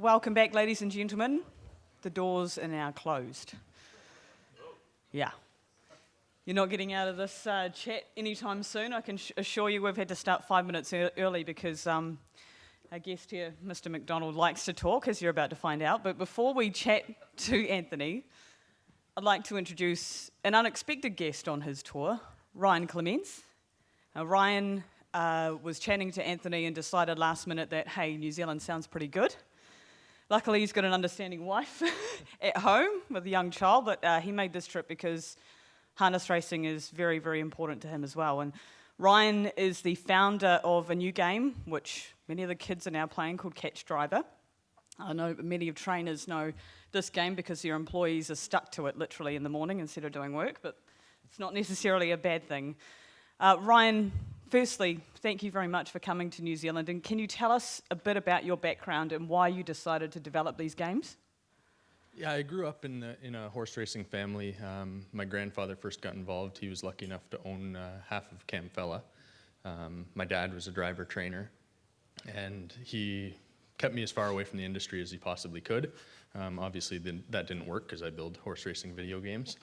Welcome back, ladies and gentlemen. The doors are now closed. Yeah. You're not getting out of this chat anytime soon. I can assure you we've had to start 5 minutes early because our guest here, Mr. MacDonald, likes to talk, as you're about to find out. But before we chat to Anthony, I'd like to introduce an unexpected guest on his tour, Ryan Clements. Ryan was chatting to Anthony and decided last minute that, hey, New Zealand sounds pretty good. Luckily, he's got an understanding wife at home with a young child, but he made this trip because harness racing is very, very important to him as well. And Ryan is the founder of a new game, which many of the kids are now playing, called Catch Driver. I know many of trainers know this game because their employees are stuck to it literally in the morning instead of doing work, but it's not necessarily a bad thing. Ryan, firstly, thank you very much for coming to New Zealand, and can you tell us a bit about your background and why you decided to develop these games? Yeah, I grew up in a horse racing family. My grandfather first got involved. He was lucky enough to own half of Camfella. My dad was a driver trainer, and he kept me as far away from the industry as he possibly could. Obviously, that didn't work because I build horse racing video games.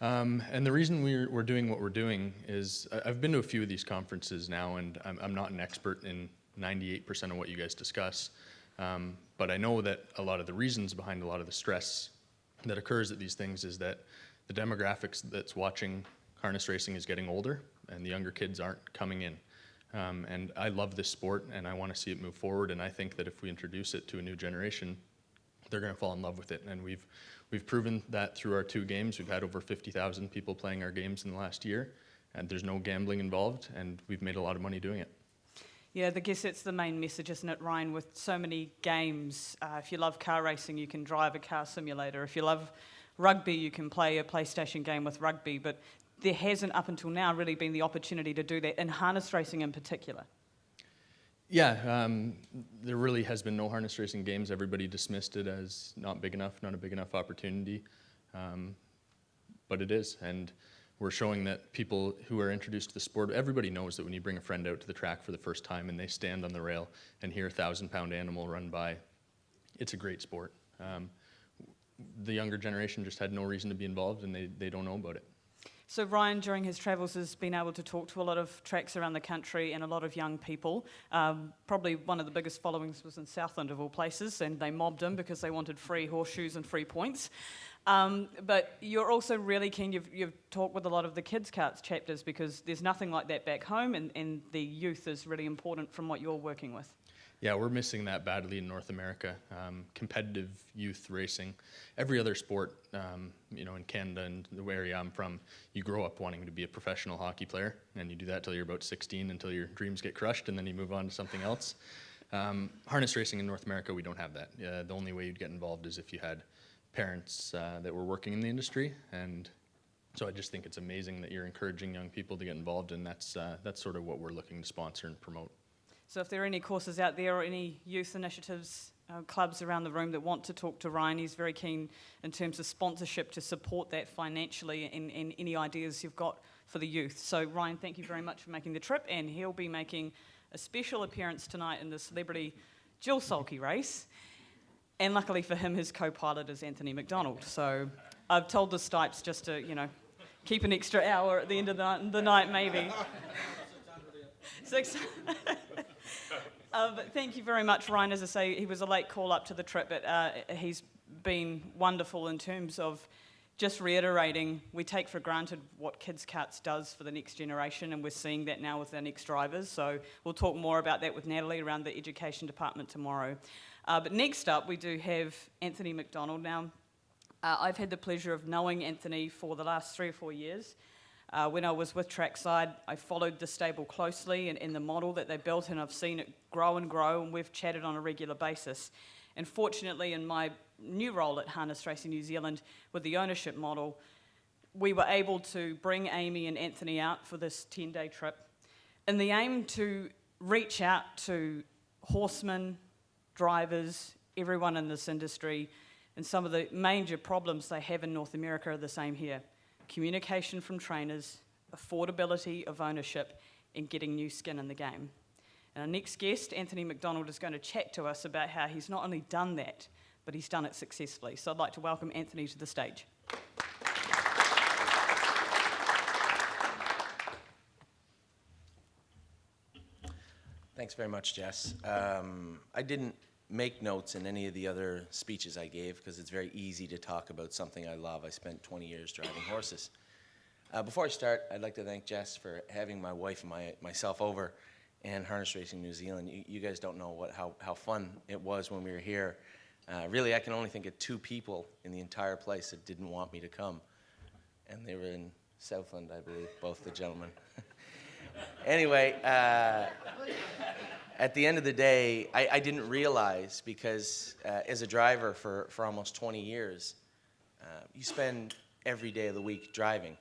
And the reason we're doing what we're doing is I've been to a few of these conferences now, and I'm not an expert in 98% of what you guys discuss, but I know that a lot of the reasons behind a lot of the stress that occurs at these things is that the demographics that's watching harness racing is getting older, and the younger kids aren't coming in. And I love this sport, and I want to see it move forward, and I think that if we introduce it to a new generation, they're going to fall in love with it. And we've proven that through our 2 games. We've had over 50,000 people playing our games in the last year, and there's no gambling involved, and we've made a lot of money doing it. Yeah, I guess that's the main message, isn't it, Ryan? With so many games, if you love car racing, you can drive a car simulator. If you love rugby, you can play a PlayStation game with rugby, but there hasn't up until now really been the opportunity to do that in harness racing in particular. Yeah, there really has been no harness racing games. Everybody dismissed it as not big enough, not a big enough opportunity, but it is. And we're showing that people who are introduced to the sport, everybody knows that when you bring a friend out to the track for the first time and they stand on the rail and hear a 1,000-pound animal run by, it's a great sport. The younger generation just had no reason to be involved, and they don't know about it. So Ryan, during his travels, has been able to talk to a lot of tracks around the country and a lot of young people. Probably one of the biggest followings was in Southland, of all places, and they mobbed him because they wanted free horseshoes and free points. But you're also really keen, you've talked with a lot of the kids' karts chapters because there's nothing like that back home, and the youth is really important from what you're working with. Yeah, we're missing that badly in North America. Competitive youth racing. Every other sport, in Canada and the area I'm from, you grow up wanting to be a professional hockey player, and you do that till you're about 16, until your dreams get crushed, and then you move on to something else. Harness racing in North America, we don't have that. The only way you'd get involved is if you had parents that were working in the industry, and so I just think it's amazing that you're encouraging young people to get involved, and that's sort of what we're looking to sponsor and promote. So if there are any courses out there or any youth initiatives, clubs around the room that want to talk to Ryan, he's very keen in terms of sponsorship to support that financially and any ideas you've got for the youth. So Ryan, thank you very much for making the trip, and he'll be making a special appearance tonight in the celebrity Jill Sulky race. And luckily for him, his co-pilot is Anthony MacDonald. So I've told the Stipes just to, keep an extra hour at the end of the night maybe. 6. But thank you very much, Ryan. As I say, he was a late call up to the trip, but he's been wonderful in terms of just reiterating, we take for granted what Kids Karts does for the next generation, and we're seeing that now with our next drivers. So we'll talk more about that with Natalie around the education department tomorrow. But next up, we do have Anthony MacDonald. Now, I've had the pleasure of knowing Anthony for the last 3 or 4 years. When I was with Trackside, I followed the stable closely and the model that they built, and I've seen it grow, and we've chatted on a regular basis. And fortunately, in my new role at Harness Racing New Zealand, with the ownership model, we were able to bring Amy and Anthony out for this 10-day trip in the aim to reach out to horsemen, drivers, everyone in this industry, and some of the major problems they have in North America are the same here. Communication from trainers, affordability of ownership, and getting new skin in the game. And our next guest, Anthony MacDonald, is going to chat to us about how he's not only done that, but he's done it successfully. So I'd like to welcome Anthony to the stage. Thanks very much, Jess. I didn't make notes in any of the other speeches I gave because it's very easy to talk about something I love. I spent 20 years driving horses. Before I start, I'd like to thank Jess for having my wife and myself over and harness racing New Zealand. You guys don't know how fun it was when we were here. Really, I can only think of 2 people in the entire place that didn't want me to come. And they were in Southland, I believe, both the gentlemen. Anyway, at the end of the day, I didn't realize because as a driver for almost 20 years, you spend every day of the week driving.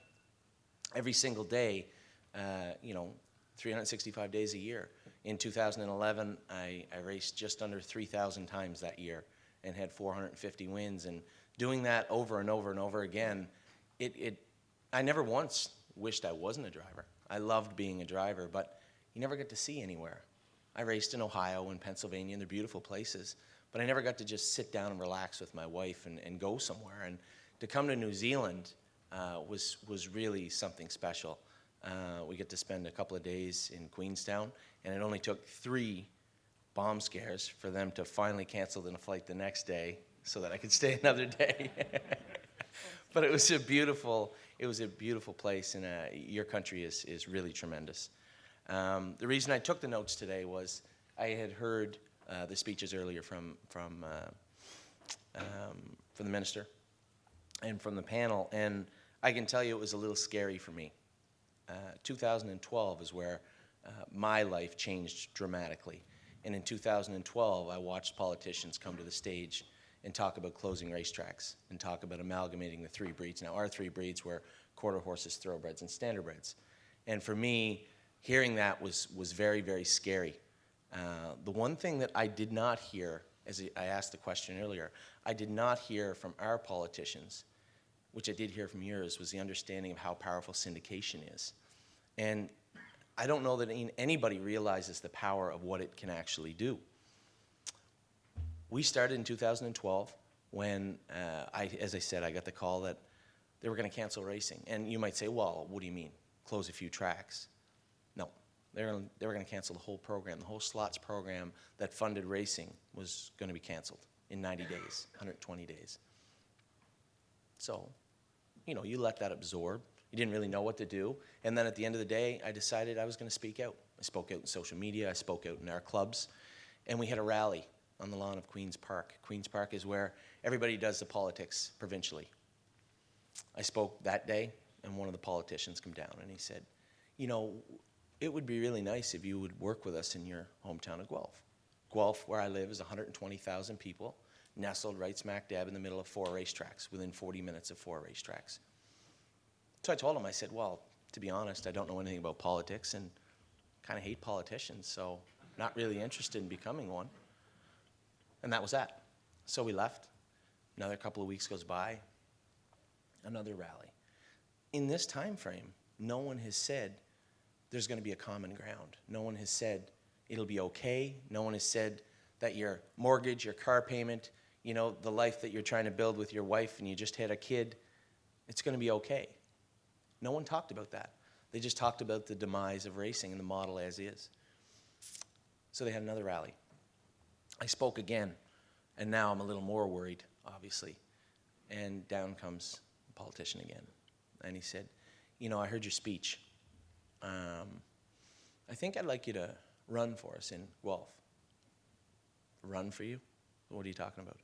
Every single day, 365 days a year. In 2011, I raced just under 3,000 times that year and had 450 wins. And doing that over and over and over again, I never once wished I wasn't a driver. I loved being a driver, but you never get to see anywhere. I raced in Ohio and Pennsylvania, and they're beautiful places, but I never got to just sit down and relax with my wife and go somewhere. And to come to New Zealand was really something special. We get to spend a couple of days in Queenstown, and it only took 3 bomb scares for them to finally cancel the flight the next day so that I could stay another day. But it was a beautiful place, and your country is really tremendous. The reason I took the notes today was I had heard the speeches earlier from the minister and from the panel, and I can tell you it was a little scary for me. 2012 is where my life changed dramatically. And in 2012, I watched politicians come to the stage and talk about closing racetracks and talk about amalgamating the 3 breeds. Now, our 3 breeds were quarter horses, thoroughbreds, and standardbreds. And for me, hearing that was very, very scary. The one thing that I did not hear, as I asked the question earlier, I did not hear from our politicians, which I did hear from yours, was the understanding of how powerful syndication is. And I don't know that anybody realizes the power of what it can actually do. We started in 2012 when, as I said, I got the call that they were going to cancel racing. And you might say, well, what do you mean? Close a few tracks? No, they were going to cancel the whole program. The whole slots program that funded racing was going to be canceled in 90 days, 120 days. So, you let that absorb. You didn't really know what to do. And then at the end of the day, I decided I was going to speak out. I spoke out in social media. I spoke out in our clubs. And we had a rally on the lawn of Queen's Park. Queen's Park is where everybody does the politics provincially. I spoke that day, and one of the politicians came down, and he said, it would be really nice if you would work with us in your hometown of Guelph. Guelph, where I live, is 120,000 people, nestled right smack dab in the middle of 4 racetracks, within 40 minutes of 4 racetracks. So I told him, I said, well, to be honest, I don't know anything about politics and kind of hate politicians, so not really interested in becoming one. And that was that. So we left. Another couple of weeks goes by, another rally. In this time frame, no one has said there's going to be a common ground. No one has said it'll be okay. No one has said that your mortgage, your car payment, the life that you're trying to build with your wife and you just had a kid, it's going to be okay. No one talked about that. They just talked about the demise of racing and the model as is. So they had another rally. I spoke again, and now I'm a little more worried, obviously. And down comes the politician again. And he said, I heard your speech. I think I'd like you to run for us in Guelph. Run for you? What are you talking about?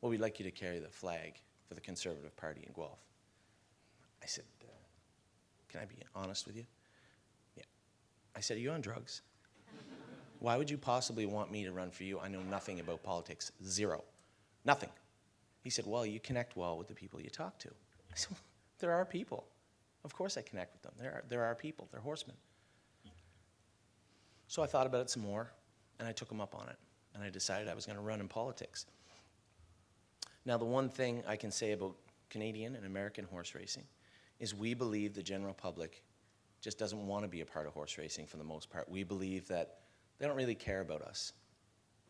Well, we'd like you to carry the flag for the Conservative Party in Guelph. I said, can I be honest with you? Yeah. I said, are you on drugs? Why would you possibly want me to run for you? I know nothing about politics. 0. Nothing. He said, well, you connect well with the people you talk to. I said, well, there are people. Of course I connect with them. There are people. They're horsemen. So I thought about it some more, and I took him up on it, and I decided I was going to run in politics. Now, the one thing I can say about Canadian and American horse racing is we believe the general public just doesn't want to be a part of horse racing for the most part. We believe that They don't really care about us.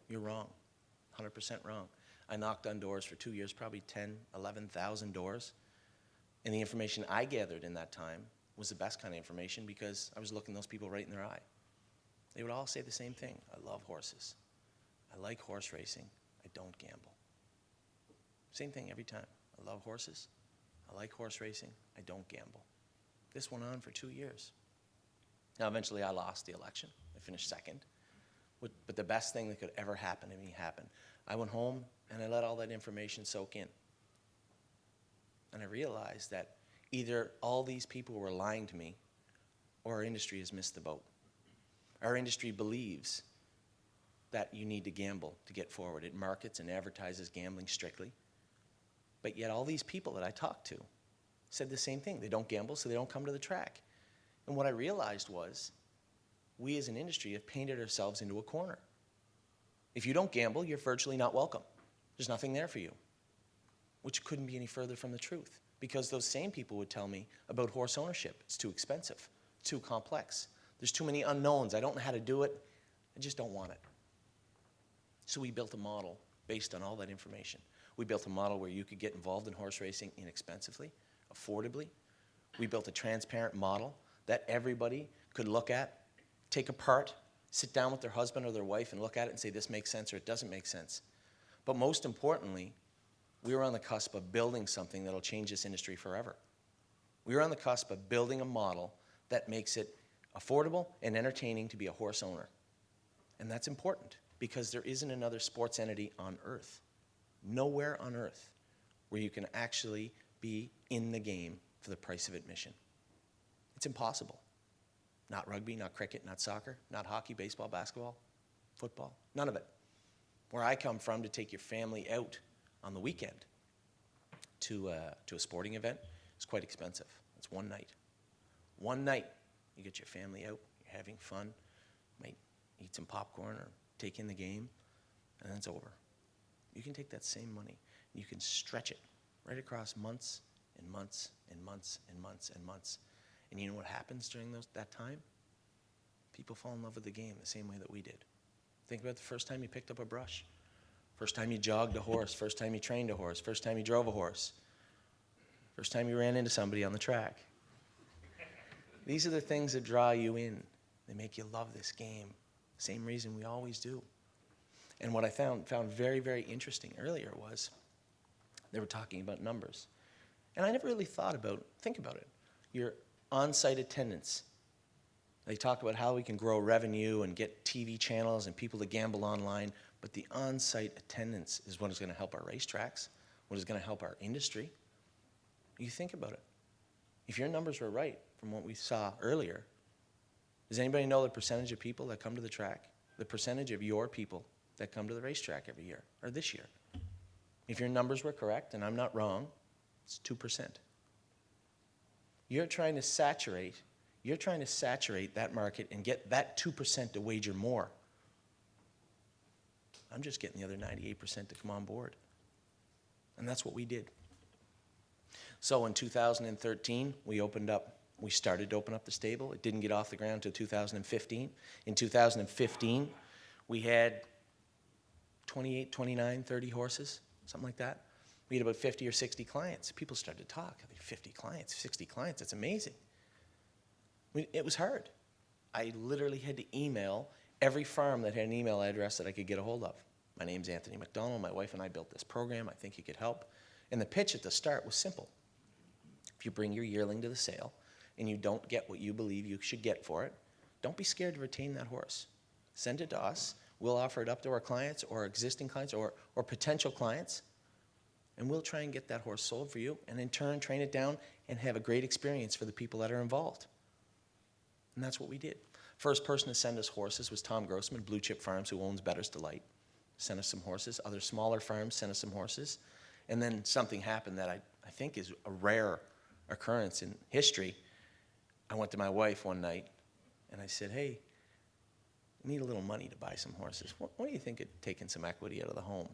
You're wrong, 100% wrong. I knocked on doors for 2 years, probably 10, 11,000 doors. And the information I gathered in that time was the best kind of information because I was looking those people right in their eye. They would all say the same thing. I love horses. I like horse racing. I don't gamble. Same thing every time. I love horses. I like horse racing. I don't gamble. This went on for 2 years. Now, eventually I lost the election. I finished second. But the best thing that could ever happen to me happened. I went home and I let all that information soak in. And I realized that either all these people were lying to me or our industry has missed the boat. Our industry believes that you need to gamble to get forward. It markets and advertises gambling strictly. But yet all these people that I talked to said the same thing. They don't gamble, so they don't come to the track. And what I realized was we as an industry have painted ourselves into a corner. If you don't gamble, you're virtually not welcome. There's nothing there for you, which couldn't be any further from the truth, because those same people would tell me about horse ownership. It's too expensive, too complex. There's too many unknowns. I don't know how to do it. I just don't want it. So we built a model based on all that information. We built a model where you could get involved in horse racing inexpensively, affordably. We built a transparent model that everybody could look at, take apart, sit down with their husband or their wife and look at it and say this makes sense or it doesn't make sense. But most importantly, we were on the cusp of building something that'll change this industry forever. We were on the cusp of building a model that makes it affordable and entertaining to be a horse owner. And that's important because there isn't another sports entity on earth, nowhere on earth, where you can actually be in the game for the price of admission. It's impossible. Not rugby, not cricket, not soccer, not hockey, baseball, basketball, football, none of it. Where I come from, to take your family out on the weekend to a sporting event, it's quite expensive. It's one night. One night, you get your family out, you're having fun, might eat some popcorn or take in the game, and then it's over. You can take that same money and you can stretch it right across months and months and months and months and months. And you know what happens during that time? People fall in love with the game the same way that we did. Think about the first time you picked up a brush, first time you jogged a horse, first time you trained a horse, first time you drove a horse, first time you ran into somebody on the track. These are the things that draw you in. They make you love this game. Same reason we always do. And what I found very, very interesting earlier was they were talking about numbers. And I never really think about it. Your on-site attendance. They talk about how we can grow revenue and get TV channels and people to gamble online, but the on-site attendance is what is going to help our racetracks, what is going to help our industry. You think about it. If your numbers were right from what we saw earlier, does anybody know the percentage of people that come to the track? The percentage of your people that come to the racetrack every year, or this year? If your numbers were correct, and I'm not wrong, it's 2%. You're trying to saturate that market and get that 2% to wager more. I'm just getting the other 98% to come on board. And that's what we did. So in 2013, we started to open up the stable. It didn't get off the ground until 2015. In 2015, we had 28, 29, 30 horses, something like that. We had about 50 or 60 clients. People started to talk. 50 clients, 60 clients, that's amazing. It was hard. I literally had to email every farm that had an email address that I could get a hold of. My name's Anthony MacDonald. My wife and I built this program. I think you could help. And the pitch at the start was simple. If you bring your yearling to the sale and you don't get what you believe you should get for it, don't be scared to retain that horse. Send it to us. We'll offer it up to our clients or existing clients or potential clients. And we'll try and get that horse sold for you and in turn train it down and have a great experience for the people that are involved. And that's what we did. First person to send us horses was Tom Grossman, Blue Chip Farms, who owns Bettor's Delight. Sent us some horses. Other smaller farms sent us some horses. And then something happened that I think is a rare occurrence in history. I went to my wife one night and I said, hey, I need a little money to buy some horses. What do you think of taking some equity out of the home?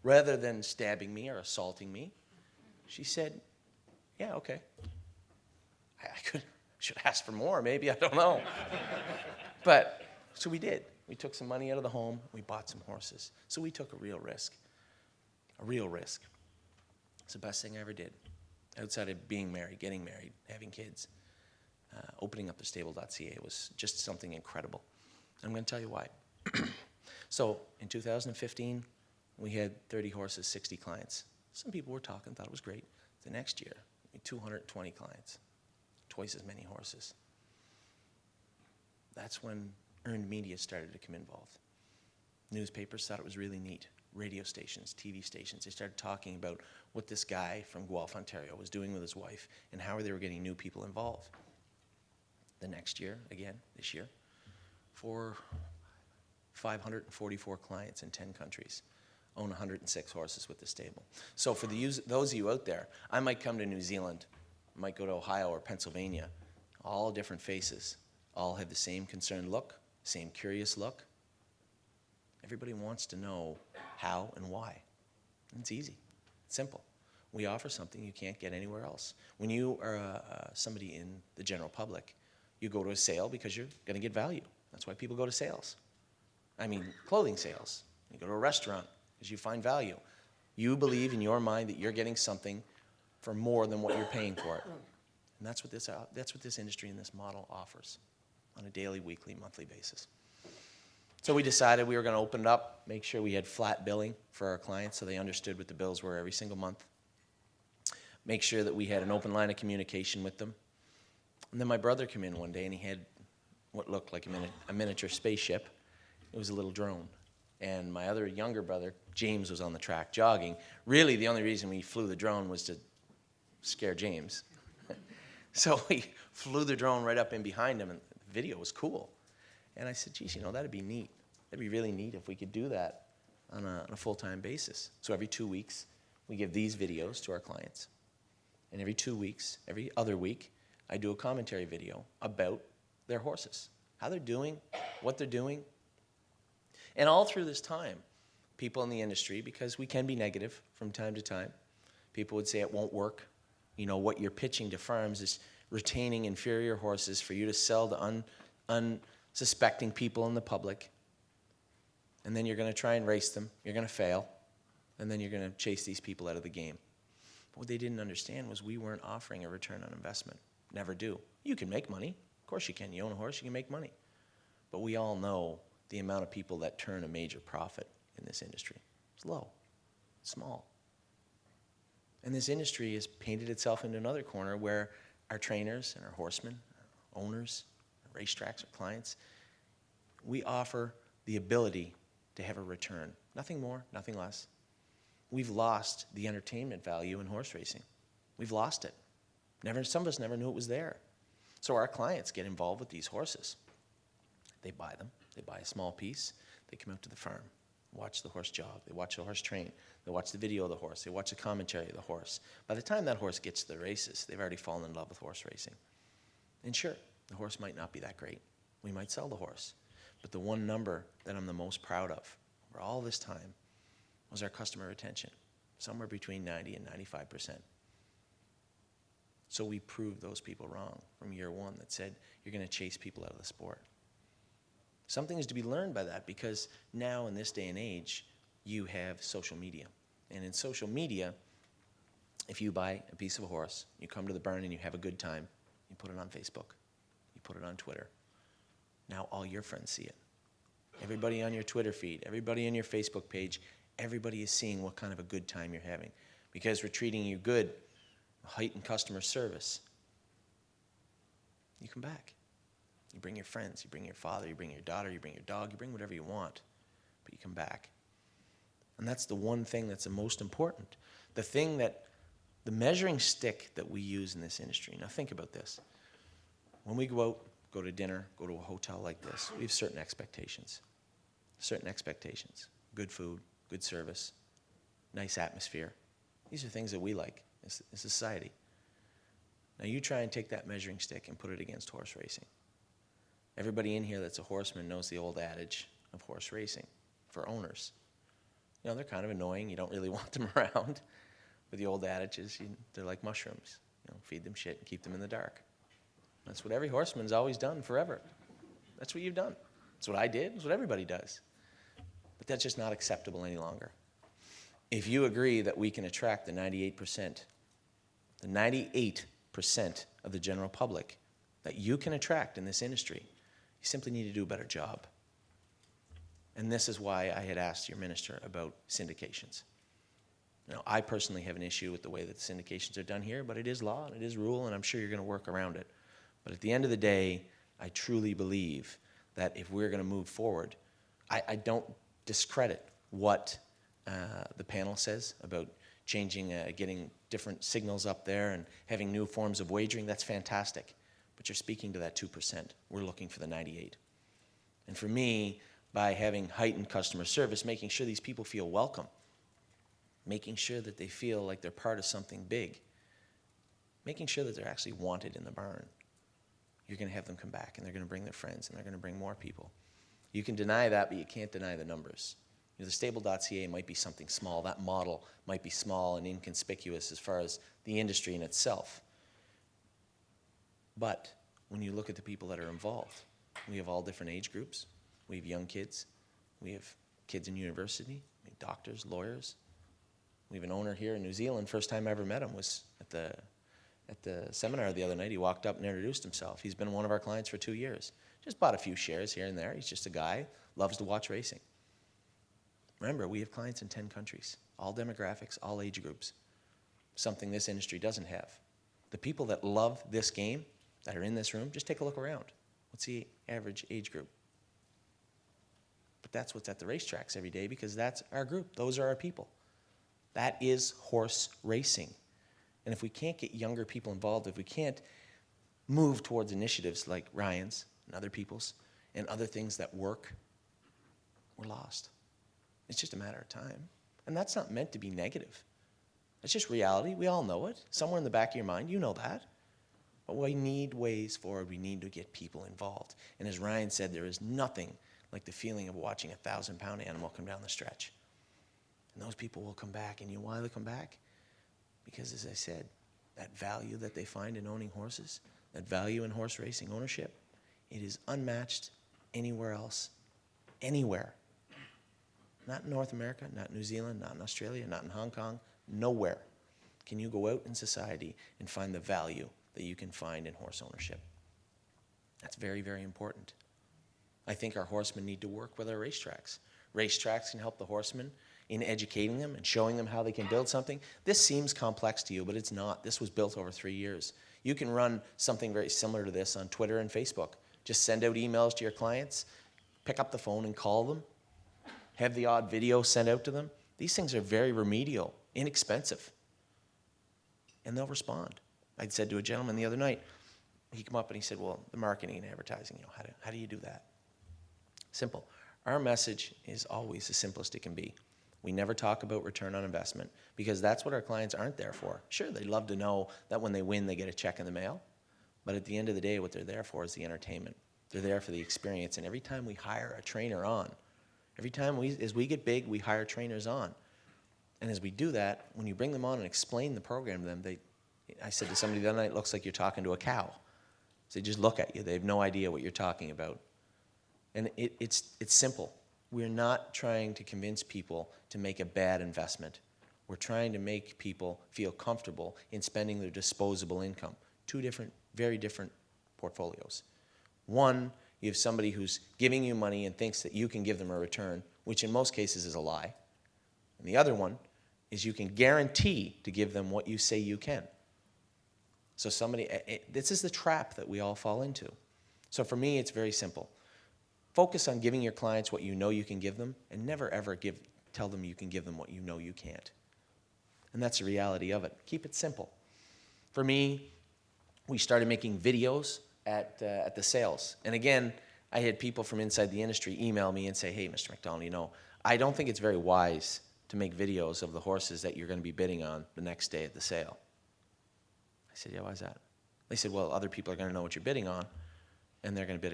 Rather than stabbing me or assaulting me, she said, yeah, okay. I should ask for more, maybe, I don't know. But, so we did. We took some money out of the home. We bought some horses. So we took a real risk. A real risk. It's the best thing I ever did. Outside of being married, getting married, having kids, opening up the Stable.ca was just something incredible. I'm going to tell you why. So in 2015, we had 30 horses, 60 clients. Some people were talking, thought it was great. The next year, we had 220 clients, twice as many horses. That's when earned media started to come involved. Newspapers thought it was really neat. Radio stations, TV stations, they started talking about what this guy from Guelph, Ontario was doing with his wife and how they were getting new people involved. The next year, again, this year, 544 clients in 10 countries, own 106 horses with the stable. So for those of you out there, I might come to New Zealand, might go to Ohio or Pennsylvania, all different faces, all have the same concerned look, same curious look. Everybody wants to know how and why. And it's easy, it's simple. We offer something you can't get anywhere else. When you are somebody in the general public, you go to a sale because you're going to get value. That's why people go to sales. I mean, clothing sales. You go to a restaurant because you find value. You believe in your mind that you're getting something for more than what you're paying for it. And that's what this industry and this model offers on a daily, weekly, monthly basis. So we decided we were going to open it up, make sure we had flat billing for our clients so they understood what the bills were every single month. Make sure that we had an open line of communication with them. And then my brother came in one day and he had what looked like a miniature spaceship. It was a little drone. And my other younger brother, James, was on the track jogging. Really, the only reason we flew the drone was to scare James. So we flew the drone right up in behind him, and the video was cool. And I said, geez, that'd be neat. That'd be really neat if we could do that on a full-time basis. So every 2 weeks, we give these videos to our clients. And every 2 weeks, every other week, I do a commentary video about their horses, how they're doing, what they're doing. And all through this time, people in the industry, because we can be negative from time to time, people would say it won't work. What you're pitching to farms is retaining inferior horses for you to sell to unsuspecting people in the public. And then you're going to try and race them. You're going to fail. And then you're going to chase these people out of the game. But what they didn't understand was we weren't offering a return on investment. Never do. You can make money. Of course you can. You own a horse, you can make money. But we all know the amount of people that turn a major profit in this industry. It's low. It's small. And this industry has painted itself into another corner where our trainers and our horsemen, our owners, our racetracks, our clients, we offer the ability to have a return. Nothing more, nothing less. We've lost the entertainment value in horse racing. We've lost it. Some of us never knew it was there. So our clients get involved with these horses. They buy them. They buy a small piece. They come out to the farm, watch the horse jog. They watch the horse train. They watch the video of the horse. They watch the commentary of the horse. By the time that horse gets to the races, they've already fallen in love with horse racing. And sure, the horse might not be that great. We might sell the horse. But the one number that I'm the most proud of over all this time was our customer retention, somewhere between 90 and 95%. So we proved those people wrong from year one that said, you're going to chase people out of the sport. Something is to be learned by that, because now in this day and age, you have social media. And in social media, if you buy a piece of a horse, you come to the barn and you have a good time, you put it on Facebook, you put it on Twitter. Now all your friends see it. Everybody on your Twitter feed, everybody on your Facebook page, everybody is seeing what kind of a good time you're having, because we're treating you good, heightened customer service. You come back. You bring your friends, you bring your father, you bring your daughter, you bring your dog, you bring whatever you want, but you come back. And that's the one thing that's the most important. The measuring stick that we use in this industry. Now think about this. When we go out, go to dinner, go to a hotel like this, we have certain expectations. Certain expectations. Good food, good service, nice atmosphere. These are things that we like as a society. Now you try and take that measuring stick and put it against horse racing. Everybody in here that's a horseman knows the old adage of horse racing for owners. They're kind of annoying. You don't really want them around. But the old adage is they're like mushrooms. Feed them shit and keep them in the dark. That's what every horseman's always done forever. That's what you've done. It's what I did. It's what everybody does. But that's just not acceptable any longer. If you agree that we can attract the 98% of the general public that you can attract in this industry, you simply need to do a better job. And this is why I had asked your minister about syndications. Now, I personally have an issue with the way that the syndications are done here, but it is law and it is rule, and I'm sure you're going to work around it. But at the end of the day, I truly believe that if we're going to move forward, I don't discredit what the panel says about changing, getting different signals up there and having new forms of wagering. That's fantastic. But you're speaking to that 2%. We're looking for the 98. And for me, by having heightened customer service, making sure these people feel welcome, making sure that they feel like they're part of something big, making sure that they're actually wanted in the barn, you're going to have them come back, and they're going to bring their friends, and they're going to bring more people. You can deny that, but you can't deny the numbers. You know, the Stable.ca might be something small. That model might be small and inconspicuous as far as the industry in itself. But when you look at the people that are involved, we have all different age groups. We have young kids. We have kids in university. We have doctors, lawyers. We have an owner here in New Zealand. First time I ever met him was at the seminar the other night. He walked up and introduced himself. He's been one of our clients for 2 years. Just bought a few shares here and there. He's just a guy, loves to watch racing. Remember, we have clients in 10 countries, all demographics, all age groups, something this industry doesn't have. The people that love this game, that are in this room, just take a look around. What's the average age group? But that's what's at the racetracks every day, because that's our group. Those are our people. That is horse racing. And if we can't get younger people involved, if we can't move towards initiatives like Ryan's and other people's and other things that work, we're lost. It's just a matter of time. And that's not meant to be negative. It's just reality. We all know it. Somewhere in the back of your mind, you know that. But we need ways forward. We need to get people involved. And as Ryan said, there is nothing like the feeling of watching a 1,000-pound animal come down the stretch. And those people will come back. And you know why they come back? Because, as I said, that value that they find in owning horses, that value in horse racing ownership, it is unmatched anywhere else. Anywhere. Not in North America, not in New Zealand, not in Australia, not in Hong Kong. Nowhere can you go out in society and find the value that you can find in horse ownership. That's very, very important. I think our horsemen need to work with our racetracks. Racetracks can help the horsemen in educating them and showing them how they can build something. This seems complex to you, but it's not. This was built over 3 years. You can run something very similar to this on Twitter and Facebook. Just send out emails to your clients, pick up the phone and call them, have the odd video sent out to them. These things are very remedial, inexpensive, and they'll respond. I said to a gentleman the other night, he came up and he said, well, the marketing and advertising, how do you do that? Simple. Our message is always the simplest it can be. We never talk about return on investment because that's what our clients aren't there for. Sure, they love to know that when they win, they get a check in the mail. But at the end of the day, what they're there for is the entertainment. They're there for the experience. And every time we hire a trainer on, every time as we get big, we hire trainers on. And as we do that, when you bring them on and explain the program to them, I said to somebody the other night, it looks like you're talking to a cow. So they just look at you. They have no idea what you're talking about. And it's simple. We're not trying to convince people to make a bad investment. We're trying to make people feel comfortable in spending their disposable income. Two different, very different portfolios. One, you have somebody who's giving you money and thinks that you can give them a return, which in most cases is a lie. And the other one is you can guarantee to give them what you say you can. So this is the trap that we all fall into. So for me, it's very simple. Focus on giving your clients what you know you can give them, and never ever tell them you can give them what you know you can't. And that's the reality of it. Keep it simple. For me, we started making videos at the sales. And again, I had people from inside the industry email me and say, hey, Mr. MacDonald, I don't think it's very wise to make videos of the horses that you're going to be bidding on the next day at the sale. I said, yeah, why is that? They said, well, other people are going to know what you're bidding on, and they're going to bid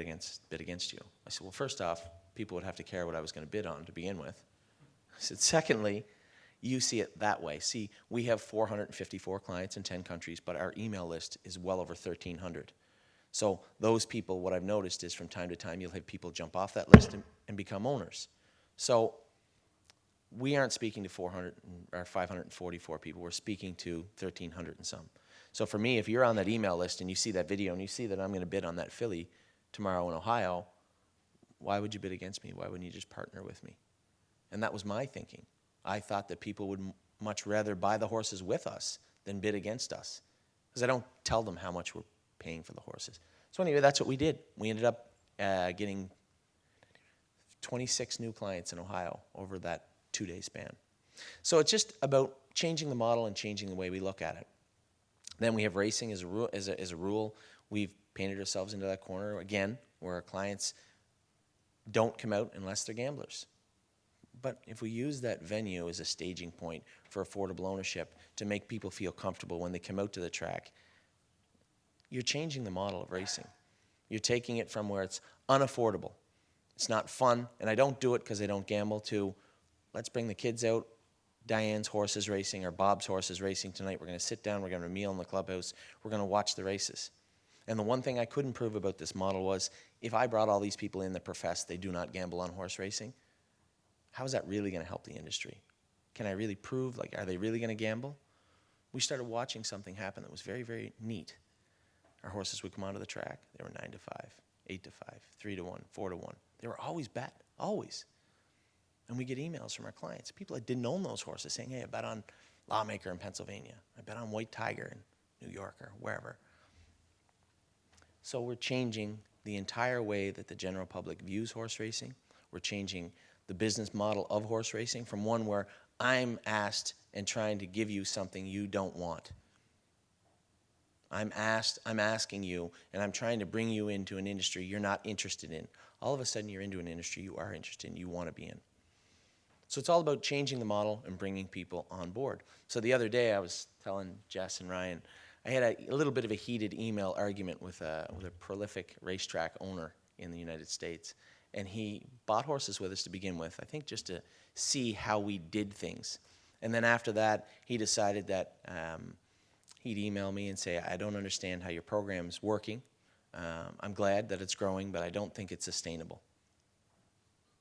against you. I said, well, first off, people would have to care what I was going to bid on to begin with. I said, secondly, you see it that way. See, we have 454 clients in 10 countries, but our email list is well over 1,300. So those people, what I've noticed is from time to time, you'll have people jump off that list and become owners. So we aren't speaking to 400 or 544 people. We're speaking to 1,300 and some. So for me, if you're on that email list and you see that video and you see that I'm going to bid on that filly tomorrow in Ohio, why would you bid against me? Why wouldn't you just partner with me? And that was my thinking. I thought that people would much rather buy the horses with us than bid against us, because I don't tell them how much we're paying for the horses. So anyway, that's what we did. We ended up getting 26 new clients in Ohio over that 2-day span. So it's just about changing the model and changing the way we look at it. Then we have racing as a rule. We've painted ourselves into that corner again, where our clients don't come out unless they're gamblers. But if we use that venue as a staging point for affordable ownership to make people feel comfortable when they come out to the track, you're changing the model of racing. You're taking it from where it's unaffordable, it's not fun, and I don't do it because I don't gamble, to let's bring the kids out. Diane's horses racing or Bob's horses racing tonight. We're going to sit down. We're going to have a meal in the clubhouse. We're going to watch the races. And the one thing I couldn't prove about this model was, if I brought all these people in that profess they do not gamble on horse racing, how is that really going to help the industry? Can I really prove, like, are they really going to gamble? We started watching something happen that was very, very neat. Our horses would come onto the track. They were 9 to 5, 8 to 5, 3 to 1, 4 to 1. They were always bet, always. And we get emails from our clients, people that didn't own those horses, saying, hey, I bet on Lawmaker in Pennsylvania. I bet on White Tiger in New York or wherever. So we're changing the entire way that the general public views horse racing. We're changing the business model of horse racing from one where I'm asked and trying to give you something you don't want. I'm asking you, and I'm trying to bring you into an industry you're not interested in. All of a sudden, you're into an industry you are interested in, you want to be in. So it's all about changing the model and bringing people on board. So the other day, I was telling Jess and Ryan, I had a little bit of a heated email argument with a prolific racetrack owner in the United States. And he bought horses with us to begin with, I think just to see how we did things. And then after that, he decided that he'd email me and say, I don't understand how your program's working. I'm glad that it's growing, but I don't think it's sustainable.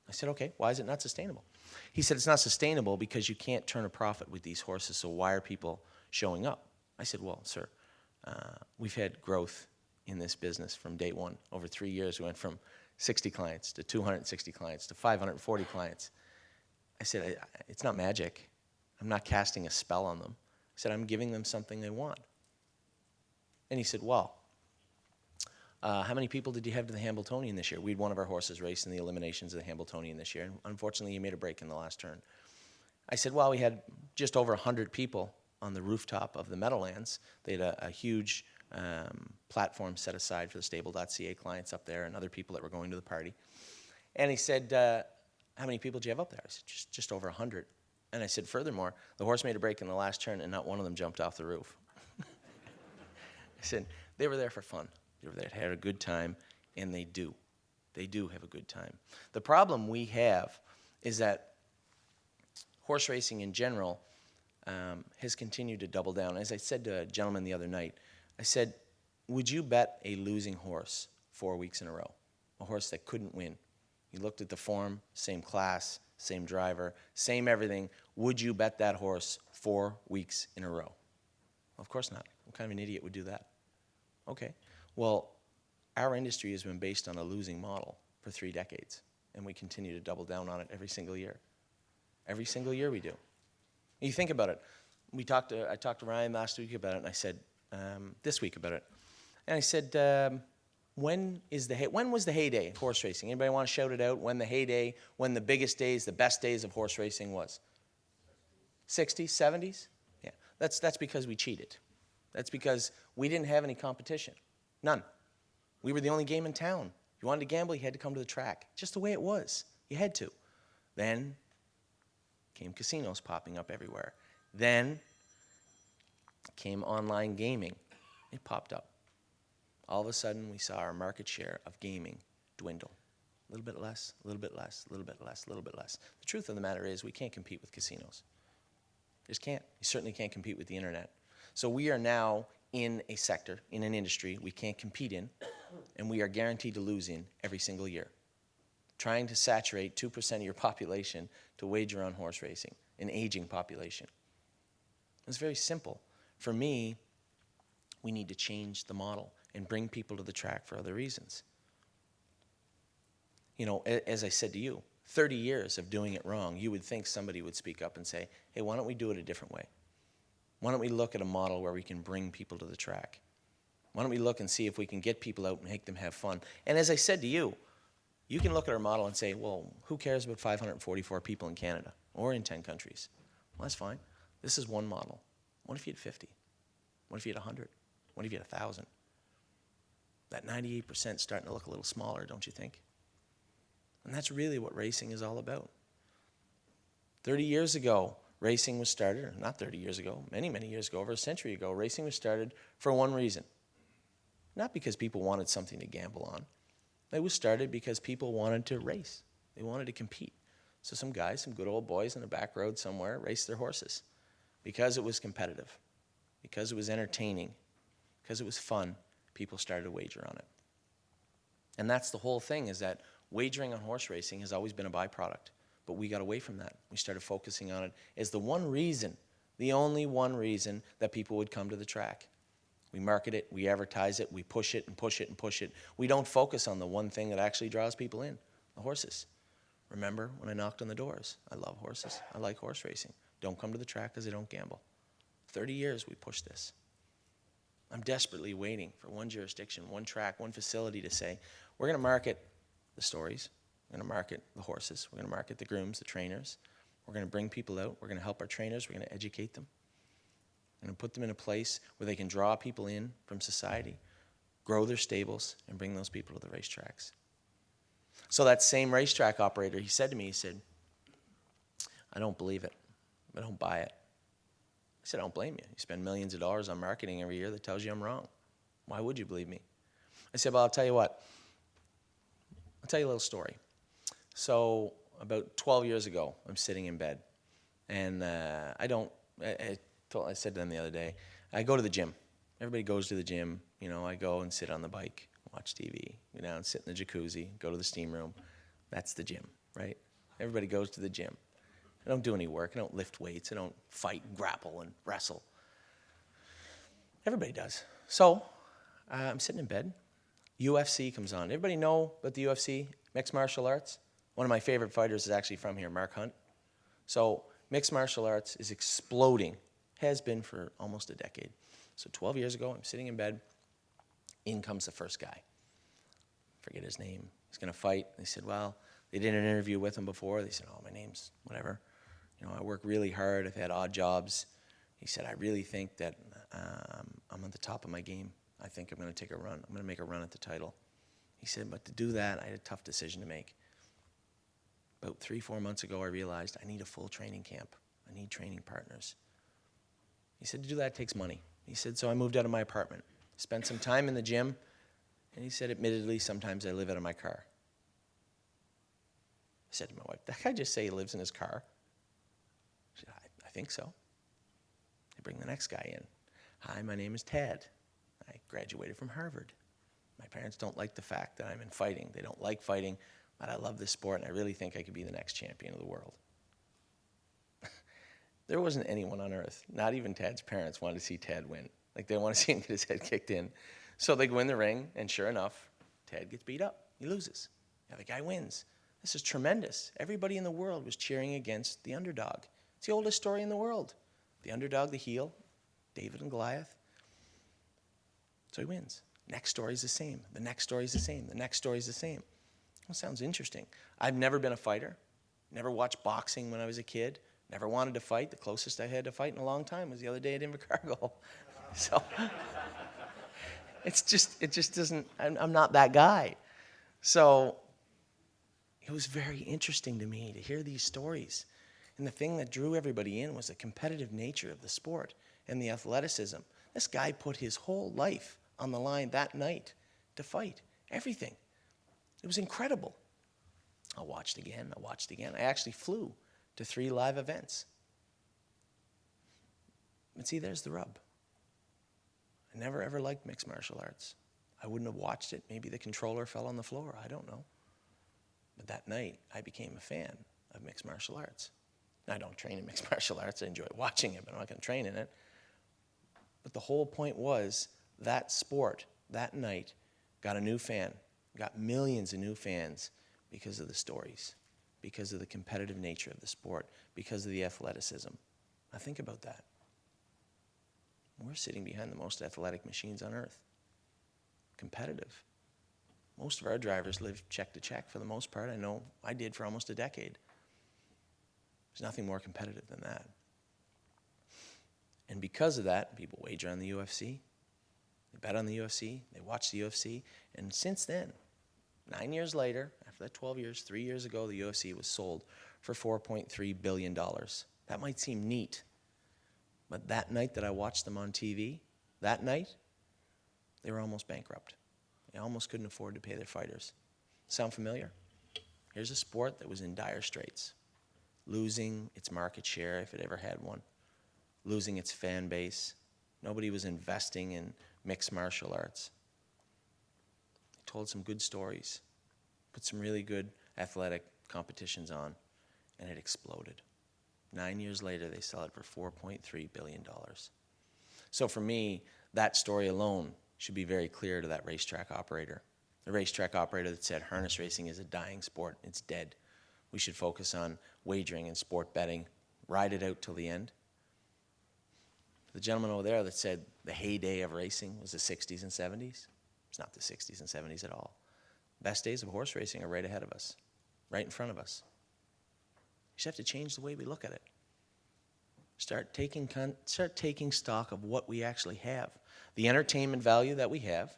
I said, okay, why is it not sustainable? He said, it's not sustainable because you can't turn a profit with these horses, so why are people showing up? I said, well, sir, we've had growth in this business from day one. Over 3 years, we went from 60 clients to 260 clients to 540 clients. I said, it's not magic. I'm not casting a spell on them. I said, I'm giving them something they want. And he said, well, how many people did you have to the Hambletonian this year? We had one of our horses race in the eliminations of the Hambletonian this year, and unfortunately, he made a break in the last turn. I said, well, we had just over 100 people on the rooftop of the Meadowlands. They had a huge platform set aside for the Stable.ca clients up there and other people that were going to the party. And he said, how many people did you have up there? I said, just over 100. And I said, furthermore, the horse made a break in the last turn, and not one of them jumped off the roof. I said, they were there for fun. They were there to have a good time, and they do. They do have a good time. The problem we have is that horse racing in general has continued to double down. As I said to a gentleman the other night, I said, would you bet a losing horse 4 weeks in a row? A horse that couldn't win. You looked at the form, same class, same driver, same everything. Would you bet that horse 4 weeks in a row? Of course not. What kind of an idiot would do that? Okay. Well, our industry has been based on a losing model for 3 decades, and we continue to double down on it every single year. Every single year we do. You think about it. I talked to Ryan last week about it, and I said, this week about it. And I said, when was the heyday of horse racing? Anybody want to shout it out? When the heyday, when the biggest days, the best days of horse racing was? 60s, 70s? Yeah, that's because we cheated. That's because we didn't have any competition. None. We were the only game in town. If you wanted to gamble, you had to come to the track. Just the way it was. You had to. Then came casinos popping up everywhere. Then came online gaming. It popped up. All of a sudden, we saw our market share of gaming dwindle. A little bit less, a little bit less, a little bit less, a little bit less. The truth of the matter is we can't compete with casinos. Just can't. You certainly can't compete with the internet. So we are now in a sector, in an industry we can't compete in and we are guaranteed to lose in every single year. Trying to saturate 2% of your population to wager on horse racing, an aging population. It's very simple. For me, we need to change the model and bring people to the track for other reasons. You know, as I said to you, 30 years of doing it wrong, you would think somebody would speak up and say, hey, why don't we do it a different way? Why don't we look at a model where we can bring people to the track? Why don't we look and see if we can get people out and make them have fun? And as I said to you, you can look at our model and say, well, who cares about 544 people in Canada or in 10 countries? Well, that's fine. This is one model. What if you had 50? What if you had 100? What if you had 1,000? That 98% starting to look a little smaller, don't you think? And that's really what racing is all about. 30 years ago, racing was started, or not 30 years ago, many, many years ago, over a century ago, racing was started for one reason. Not because people wanted something to gamble on. It was started because people wanted to race. They wanted to compete. So some guys, some good old boys in a back road somewhere, raced their horses. Because it was competitive, because it was entertaining, because it was fun, people started to wager on it. And that's the whole thing, is that wagering on horse racing has always been a byproduct. But we got away from that. We started focusing on it as the one reason, the only one reason that people would come to the track. We market it, we advertise it, we push it and push it and push it. We don't focus on the one thing that actually draws people in, the horses. Remember when I knocked on the doors? I love horses. I like horse racing. Don't come to the track because they don't gamble. 30 years we pushed this. I'm desperately waiting for one jurisdiction, one track, one facility to say, we're going to market the stories. We're going to market the horses. We're going to market the grooms, the trainers. We're going to bring people out. We're going to help our trainers. We're going to educate them. We're going to put them in a place where they can draw people in from society, grow their stables, and bring those people to the racetracks. So that same racetrack operator, he said to me, he said, I don't believe it. I don't buy it. I said, I don't blame you. You spend millions of dollars on marketing every year that tells you I'm wrong. Why would you believe me? I said, well, I'll tell you what. I'll tell you a little story. So about 12 years ago, I'm sitting in bed. And I said to them the other day, I go to the gym. Everybody goes to the gym. You know, I go and sit on the bike, watch TV, go down, sit in the jacuzzi, go to the steam room. That's the gym, right? Everybody goes to the gym. I don't do any work. I don't lift weights. I don't fight and grapple and wrestle. Everybody does. So I'm sitting in bed. UFC comes on. Everybody know about the UFC, mixed martial arts? One of my favorite fighters is actually from here, Mark Hunt. So mixed martial arts is exploding, has been for almost a decade. So 12 years ago, I'm sitting in bed. In comes the first guy. Forget his name. He's going to fight. They said, well, they did an interview with him before. They said, oh, my name's whatever. You know, I work really hard. I've had odd jobs. He said, I really think that I'm at the top of my game. I think I'm going to take a run. I'm going to make a run at the title. He said, but to do that, I had a tough decision to make. About 3-4 months ago, I realized I need a full training camp. I need training partners. He said, to do that, it takes money. He said, so I moved out of my apartment, spent some time in the gym, and he said, admittedly, sometimes I live out of my car. I said to my wife, that guy just say he lives in his car? She said, I think so. They bring the next guy in. Hi, my name is Tad. I graduated from Harvard. My parents don't like the fact that I'm in fighting. They don't like fighting, but I love this sport, and I really think I could be the next champion of the world. There wasn't anyone on earth, not even Tad's parents, wanted to see Tad win. Like, they want to see him get his head kicked in. So they go in the ring, and sure enough, Tad gets beat up. He loses. The other guy wins. This is tremendous. Everybody in the world was cheering against the underdog. It's the oldest story in the world. The underdog, the heel, David and Goliath. So he wins. Next story's the same. The next story's the same. The next story's the same. Well, sounds interesting. I've never been a fighter. Never watched boxing when I was a kid. Never wanted to fight. The closest I had to fight in a long time was the other day at Invercargill. So it just doesn't, I'm not that guy. So it was very interesting to me to hear these stories. And the thing that drew everybody in was the competitive nature of the sport and the athleticism. This guy put his whole life on the line that night to fight. Everything. It was incredible. I watched again. I actually flew to 3 live events. But see, there's the rub. I never ever liked mixed martial arts. I wouldn't have watched it. Maybe the controller fell on the floor. I don't know. But that night, I became a fan of mixed martial arts. Now, I don't train in mixed martial arts. I enjoy watching it, but I'm not going to train in it. But the whole point was that sport, that night, got a new fan, got millions of new fans because of the stories, because of the competitive nature of the sport, because of the athleticism. Now, think about that. We're sitting behind the most athletic machines on earth. Competitive. Most of our drivers live check to check for the most part. I know I did for almost a decade. There's nothing more competitive than that. And because of that, people wager on the UFC. They bet on the UFC. They watch the UFC. And since then, 9 years later, after that 12 years, 3 years ago, the UFC was sold for $4.3 billion. That might seem neat. But that night that I watched them on TV, that night, they were almost bankrupt. They almost couldn't afford to pay their fighters. Sound familiar? Here's a sport that was in dire straits, losing its market share if it ever had one, losing its fan base. Nobody was investing in mixed martial arts. They told some good stories, put some really good athletic competitions on, and it exploded. 9 years later, they sell it for $4.3 billion. So for me, that story alone should be very clear to that racetrack operator. The racetrack operator that said harness racing is a dying sport, it's dead. We should focus on wagering and sport betting, ride it out till the end. The gentleman over there that said the heyday of racing was the 60s and 70s, it's not the 60s and 70s at all. Best days of horse racing are right ahead of us, right in front of us. We just have to change the way we look at it. Start taking stock of what we actually have. The entertainment value that we have,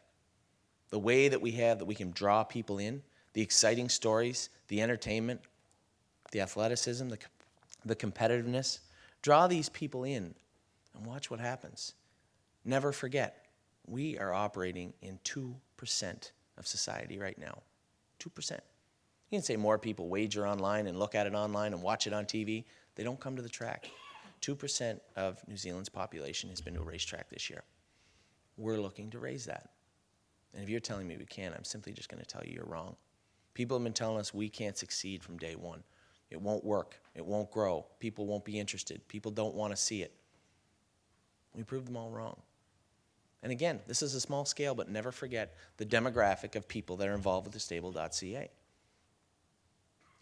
the way that we have that we can draw people in, the exciting stories, the entertainment, the athleticism, the competitiveness. Draw these people in and watch what happens. Never forget, we are operating in 2% of society right now. 2%. You can say more people wager online and look at it online and watch it on TV. They don't come to the track. 2% of New Zealand's population has been to a racetrack this year. We're looking to raise that. And if you're telling me we can't, I'm simply just going to tell you you're wrong. People have been telling us we can't succeed from day one. It won't work. It won't grow. People won't be interested. People don't want to see it. We proved them all wrong. And again, this is a small scale, but never forget the demographic of people that are involved with the Stable.ca.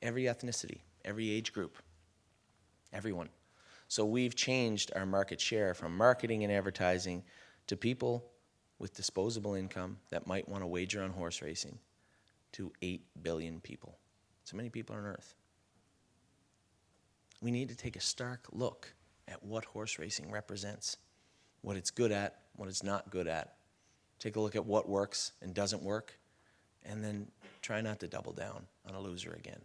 Every ethnicity, every age group, everyone. So we've changed our market share from marketing and advertising to people with disposable income that might want to wager on horse racing to 8 billion people. So many people on earth. We need to take a stark look at what horse racing represents, what it's good at, what it's not good at. Take a look at what works and doesn't work, and then try not to double down on a loser again.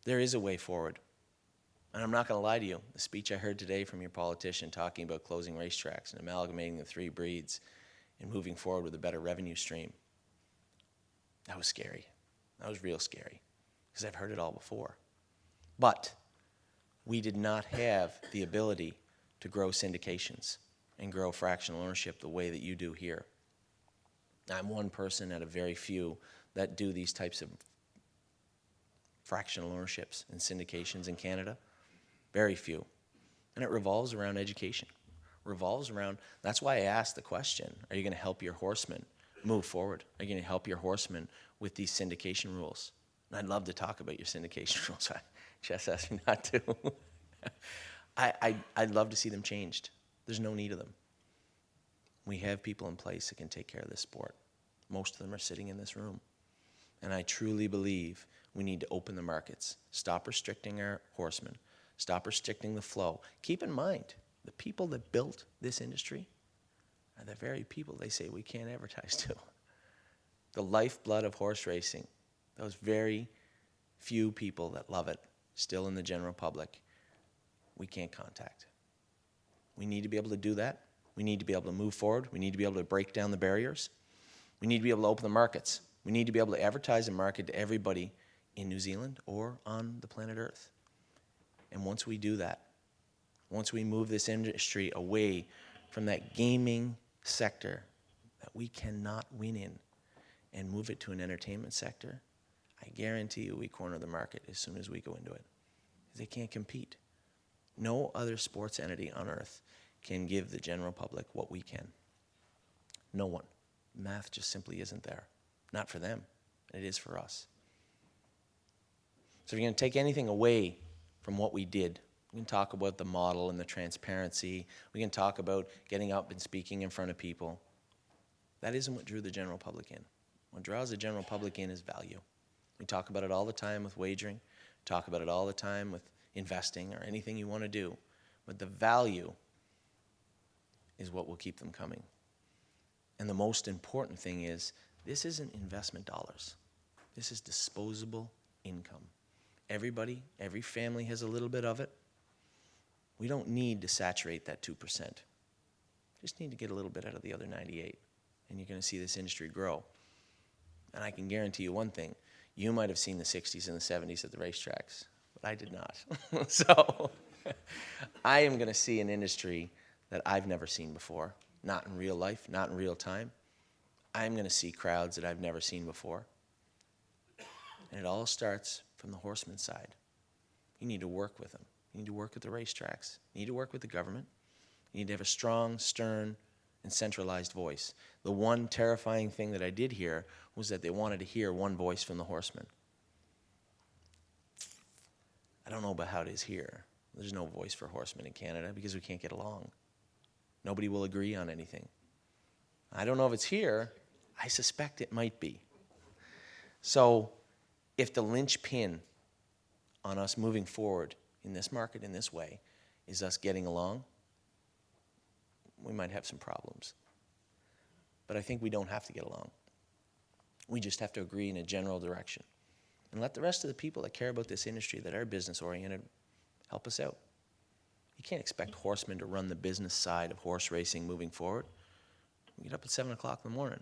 There is a way forward. And I'm not going to lie to you, the speech I heard today from your politician talking about closing racetracks and amalgamating the 3 breeds and moving forward with a better revenue stream, that was scary. That was real scary, because I've heard it all before. But we did not have the ability to grow syndications and grow fractional ownership the way that you do here. I'm one person out of very few that do these types of fractional ownerships and syndications in Canada. Very few. And it revolves around education. Revolves around, that's why I asked the question, are you going to help your horsemen move forward? Are you going to help your horsemen with these syndication rules? And I'd love to talk about your syndication rules. Jess asked me not to. I'd love to see them changed. There's no need of them. We have people in place that can take care of this sport. Most of them are sitting in this room. And I truly believe we need to open the markets, stop restricting our horsemen, stop restricting the flow. Keep in mind, the people that built this industry are the very people they say we can't advertise to. The lifeblood of horse racing, those very few people that love it, still in the general public, we can't contact. We need to be able to do that. We need to be able to move forward. We need to be able to break down the barriers. We need to be able to open the markets. We need to be able to advertise and market to everybody in New Zealand or on the planet Earth. And once we do that, once we move this industry away from that gaming sector that we cannot win in and move it to an entertainment sector, I guarantee you we corner the market as soon as we go into it. They can't compete. No other sports entity on earth can give the general public what we can. No one. Math just simply isn't there. Not for them. It is for us. So if you're going to take anything away from what we did, we can talk about the model and the transparency. We can talk about getting up and speaking in front of people. That isn't what drew the general public in. What draws the general public in is value. We talk about it all the time with wagering. Talk about it all the time with investing or anything you want to do. But the value is what will keep them coming. And the most important thing is, this isn't investment dollars. This is disposable income. Everybody, every family has a little bit of it. We don't need to saturate that 2%. Just need to get a little bit out of the other 98. And you're going to see this industry grow. And I can guarantee you one thing. You might have seen the 60s and the 70s at the racetracks, but I did not. So I am going to see an industry that I've never seen before. Not in real life, not in real time. I'm going to see crowds that I've never seen before. And it all starts from the horseman side. You need to work with them. You need to work with the racetracks. You need to work with the government. You need to have a strong, stern, and centralized voice. The one terrifying thing that I did hear was that they wanted to hear one voice from the horsemen. I don't know about how it is here. There's no voice for horsemen in Canada because we can't get along. Nobody will agree on anything. I don't know if it's here. I suspect it might be. So if the linchpin on us moving forward in this market in this way is us getting along, we might have some problems. But I think we don't have to get along. We just have to agree in a general direction. And let the rest of the people that care about this industry, that are business-oriented, help us out. You can't expect horsemen to run the business side of horse racing moving forward. We get up at 7 o'clock in the morning.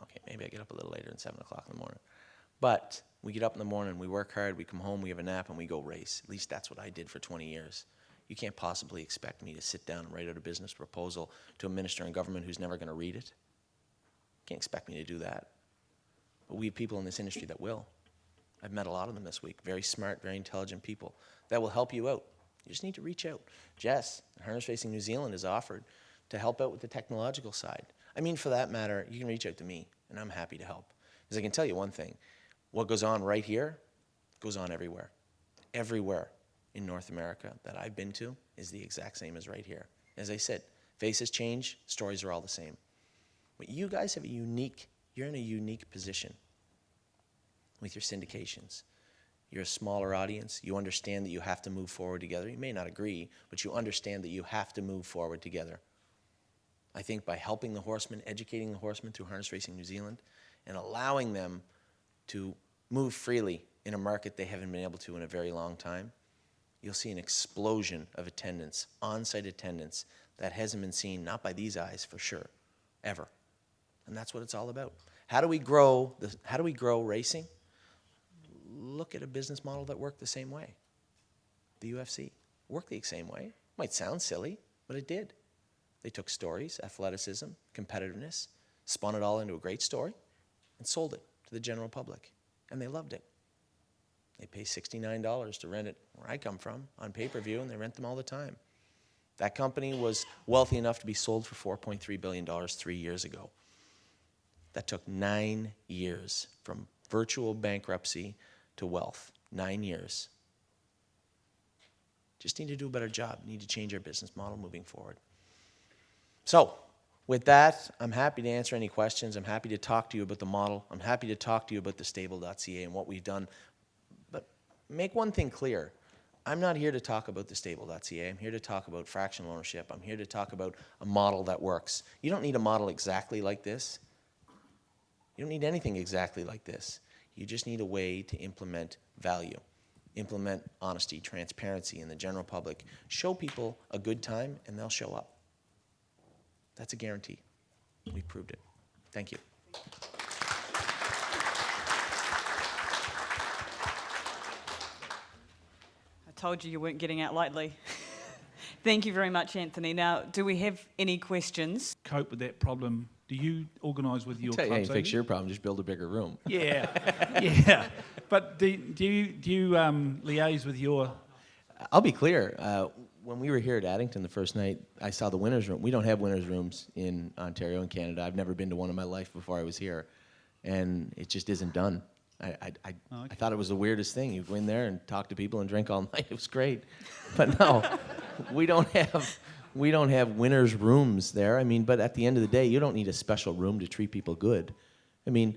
Okay, maybe I get up a little later than 7 o'clock in the morning. But we get up in the morning, we work hard, we come home, we have a nap, and we go race. At least that's what I did for 20 years. You can't possibly expect me to sit down and write out a business proposal to a minister in government who's never going to read it. You can't expect me to do that. But we have people in this industry that will. I've met a lot of them this week. Very smart, very intelligent people that will help you out. You just need to reach out. Jess, Harness Racing New Zealand, has offered to help out with the technological side. I mean, for that matter, you can reach out to me, and I'm happy to help. Because I can tell you one thing. What goes on right here goes on everywhere. Everywhere in North America that I've been to is the exact same as right here. As I said, faces change, stories are all the same. But you guys have you're in a unique position with your syndications. You're a smaller audience. You understand that you have to move forward together. You may not agree, but you understand that you have to move forward together. I think by helping the horsemen, educating the horsemen through Harness Racing New Zealand, and allowing them to move freely in a market they haven't been able to in a very long time, you'll see an explosion of attendance, on-site attendance, that hasn't been seen, not by these eyes for sure, ever. And that's what it's all about. How do we grow racing? Look at a business model that worked the same way. The UFC worked the same way. Might sound silly, but it did. They took stories, athleticism, competitiveness, spun it all into a great story, and sold it to the general public. And they loved it. They pay $69 to rent it where I come from on pay-per-view, and they rent them all the time. That company was wealthy enough to be sold for $4.3 billion 3 years ago. That took 9 years from virtual bankruptcy to wealth. 9 years. Just need to do a better job. Need to change our business model moving forward. So, with that, I'm happy to answer any questions. I'm happy to talk to you about the model. I'm happy to talk to you about the Stable.ca and what we've done. But make one thing clear. I'm not here to talk about the Stable.ca. I'm here to talk about fractional ownership. I'm here to talk about a model that works. You don't need a model exactly like this. You don't need anything exactly like this. You just need a way to implement value, implement honesty, transparency in the general public. Show people a good time, and they'll show up. That's a guarantee. We proved it. Thank you. I told you weren't getting out lightly. Thank you very much, Anthony. Now, do we have any questions? Cope with that problem Do you organise with your Tell you how you clubs? fix your problem, just build a bigger room. Yeah, yeah. But do you liaise with your? I'll be clear. When we were here at Addington the first night, I saw the winners' room. We don't have winners' rooms in Ontario and Canada. I've never been to one in my life before I was here, and it just isn't done. I thought it was the weirdest thing. You go in there and talk to people and drink all night. It was great, but no, we don't have winners' rooms there. I mean, but at the end of the day, you don't need a special room to treat people good. I mean,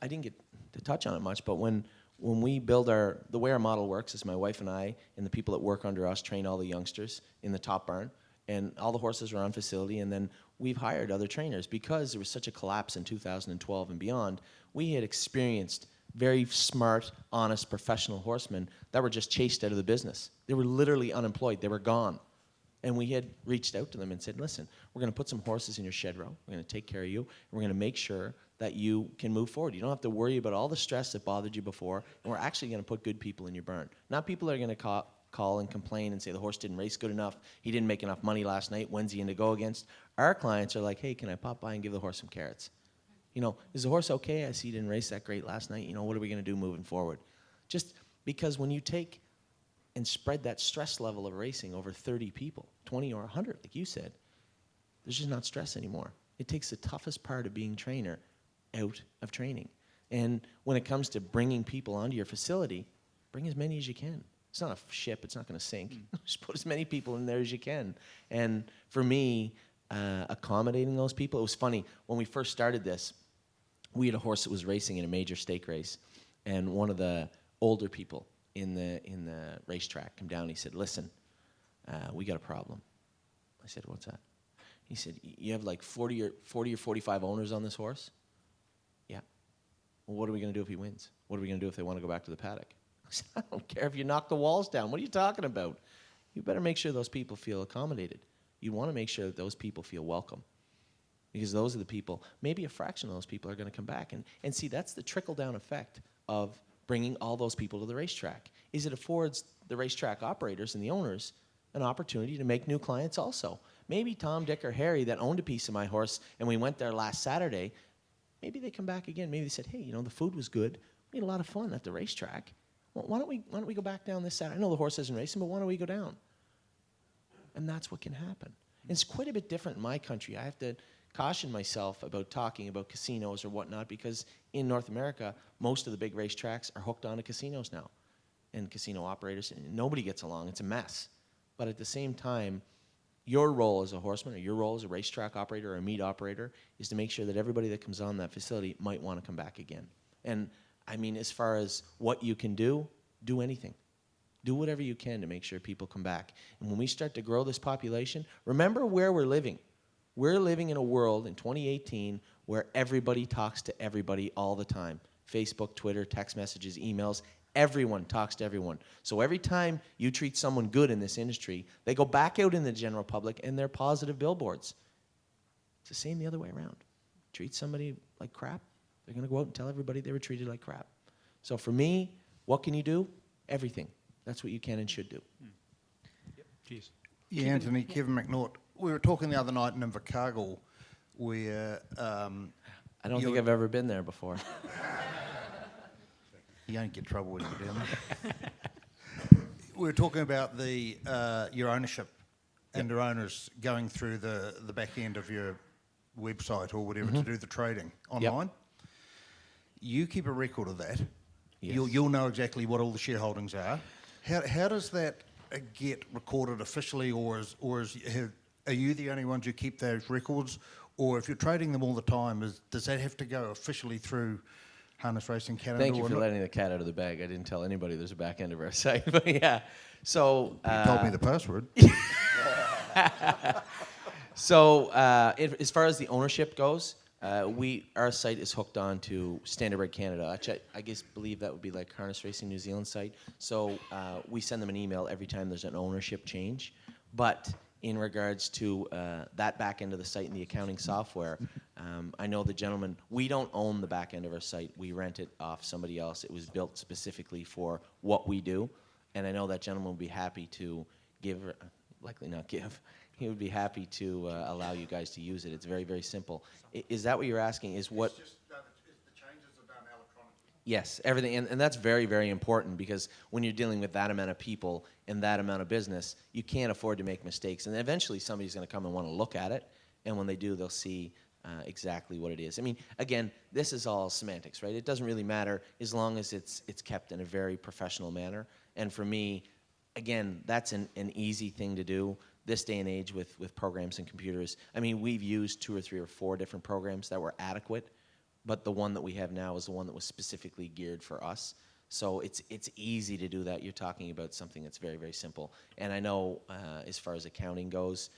I didn't get to touch on it much, but when we build the way our model works is my wife and I and the people that work under us train all the youngsters in the top barn, and all the horses are on facility, and then we've hired other trainers because there was such a collapse in 2012 and beyond. We had experienced very smart, honest, professional horsemen that were just chased out of the business. They were literally unemployed. They were gone. And we had reached out to them and said, listen, we're going to put some horses in your shed row. We're going to take care of you. And we're going to make sure that you can move forward. You don't have to worry about all the stress that bothered you before. And we're actually going to put good people in your barn. Not people that are going to call and complain and say the horse didn't race good enough. He didn't make enough money last night. When's he in to go against? Our clients are like, hey, can I pop by and give the horse some carrots? You know, is the horse okay? I see he didn't race that great last night. You know, what are we going to do moving forward? Just because when you take and spread that stress level of racing over 30 people, 20 or 100, like you said, there's just not stress anymore. It takes the toughest part of being trainer out of training. And when it comes to bringing people onto your facility, bring as many as you can. It's not a ship. It's not going to sink. Just put as many people in there as you can. And for me, accommodating those people, it was funny. When we first started this, we had a horse that was racing in a major stake race, and one of the older people in the racetrack came down and he said, listen, we got a problem. I said, what's that? He said, you have like 40 or 45 owners on this horse? Yeah. Well, what are we going to do if he wins? What are we going to do if they want to go back to the paddock? I said, I don't care if you knock the walls down. What are you talking about? You better make sure those people feel accommodated. You want to make sure that those people feel welcome, because those are the people, maybe a fraction of those people are going to come back. And see, that's the trickle-down effect of bringing all those people to the racetrack, is it affords the racetrack operators and the owners an opportunity to make new clients also. Maybe Tom, Dick, or Harry that owned a piece of my horse and we went there last Saturday, maybe they come back again. Maybe they said, hey, you know, the food was good. We had a lot of fun at the racetrack. Well, why don't we go back down this Saturday? I know the horse isn't racing, but why don't we go down? And that's what can happen. And it's quite a bit different in my country. I have to caution myself about talking about casinos or whatnot, because in North America, most of the big racetracks are hooked onto casinos now, and casino operators, and nobody gets along. It's a mess. But at the same time, your role as a horseman, or your role as a racetrack operator or a meet operator, is to make sure that everybody that comes on that facility might want to come back again. And I mean, as far as what you can do anything. Do whatever you can to make sure people come back. And when we start to grow this population, remember where we're living. We're living in a world in 2018 where everybody talks to everybody all the time. Facebook, Twitter, text messages, emails, everyone talks to everyone. So every time you treat someone good in this industry, they go back out in the general public and they're positive billboards. It's the same the other way around. Treat somebody like crap, they're going to go out and tell everybody they were treated like crap. So for me, what can you do? Everything. That's what you can and should do. Cheers. Yeah, Anthony, Kevin McNaught. We were talking the other night in Invercargill where... I don't think I've ever been there before. You don't get trouble when you're down there. We were talking about the your ownership and your owners going through the back end of your website or whatever to do the trading online. You keep a record of that. Yes. You'll know exactly what all the shareholdings are. How does that get recorded officially, or are you the only ones who keep those records? Or if you're trading them all the time, does that have to go officially through Harness Racing Canada? Thank you for letting the cat out of the bag. I didn't tell anybody there's a back end of our site, but yeah. So You told me the password. So as far as the ownership goes, our site is hooked on to Standardbred Canada. Actually, I believe that would be like Harness Racing New Zealand site. So we send them an email every time there's an ownership change. But in regards to that back end of the site and the accounting software, I know the gentleman, we don't own the back end of our site. We rent it off somebody else. It was built specifically for what we do. And I know that gentleman will be happy to give, likely not give, he would be happy to allow you guys to use it. It's very, very simple. Is that what you're asking? Is what? the changes are done electronically. Yes, everything, and that's very, very important, because when you're dealing with that amount of people and that amount of business, you can't afford to make mistakes. And eventually somebody's going to come and want to look at it, and when they do, they'll see exactly what it is. I mean, again, this is all semantics, right? It doesn't really matter as long as it's kept in a very professional manner. And for me, again, that's an easy thing to do this day and age with programs and computers. I mean, we've used 2 or 3 or 4 different programs that were adequate, but the one that we have now is the one that was specifically geared for us. So it's easy to do that. You're talking about something that's very, very simple. And I know as far as accounting goes,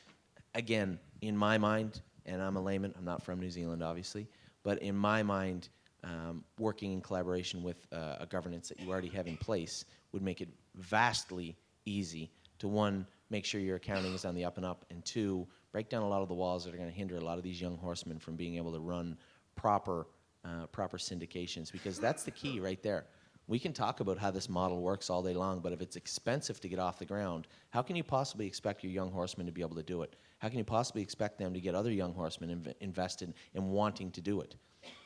again, in my mind, and I'm a layman, I'm not from New Zealand, obviously, but in my mind, working in collaboration with a governance that you already have in place would make it vastly easy to, 1, make sure your accounting is on the up and up, and 2, break down a lot of the walls that are going to hinder a lot of these young horsemen from being able to run proper syndications, because that's the key right there. We can talk about how this model works all day long, but if it's expensive to get off the ground, how can you possibly expect your young horsemen to be able to do it? How can you possibly expect them to get other young horsemen invested in wanting to do it?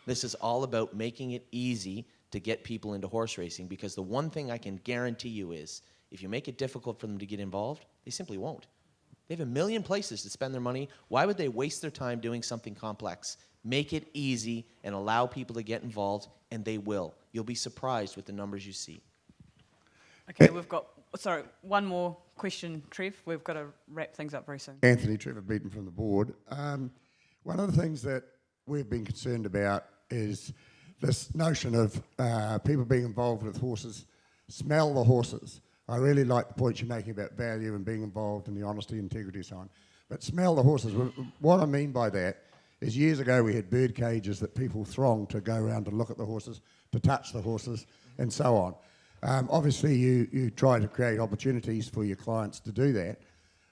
This is all about making it easy to get people into horse racing, because the one thing I can guarantee you is if you make it difficult for them to get involved, they simply won't. They have a million places to spend their money. Why would they waste their time doing something complex? Make it easy and allow people to get involved, and they will. You'll be surprised with the numbers you see. Okay, we've got, sorry, one more question, Trev. We've got to wrap things up very soon. Anthony, Trevor Beaton from the board. One of the things that we've been concerned about is this notion of people being involved with horses, smell the horses. I really like the point you're making about value and being involved in the honesty, integrity, so on. But smell the horses. What I mean by that is years ago we had bird cages that people thronged to go around to look at the horses, to touch the horses, and so on. Obviously, you try to create opportunities for your clients to do that.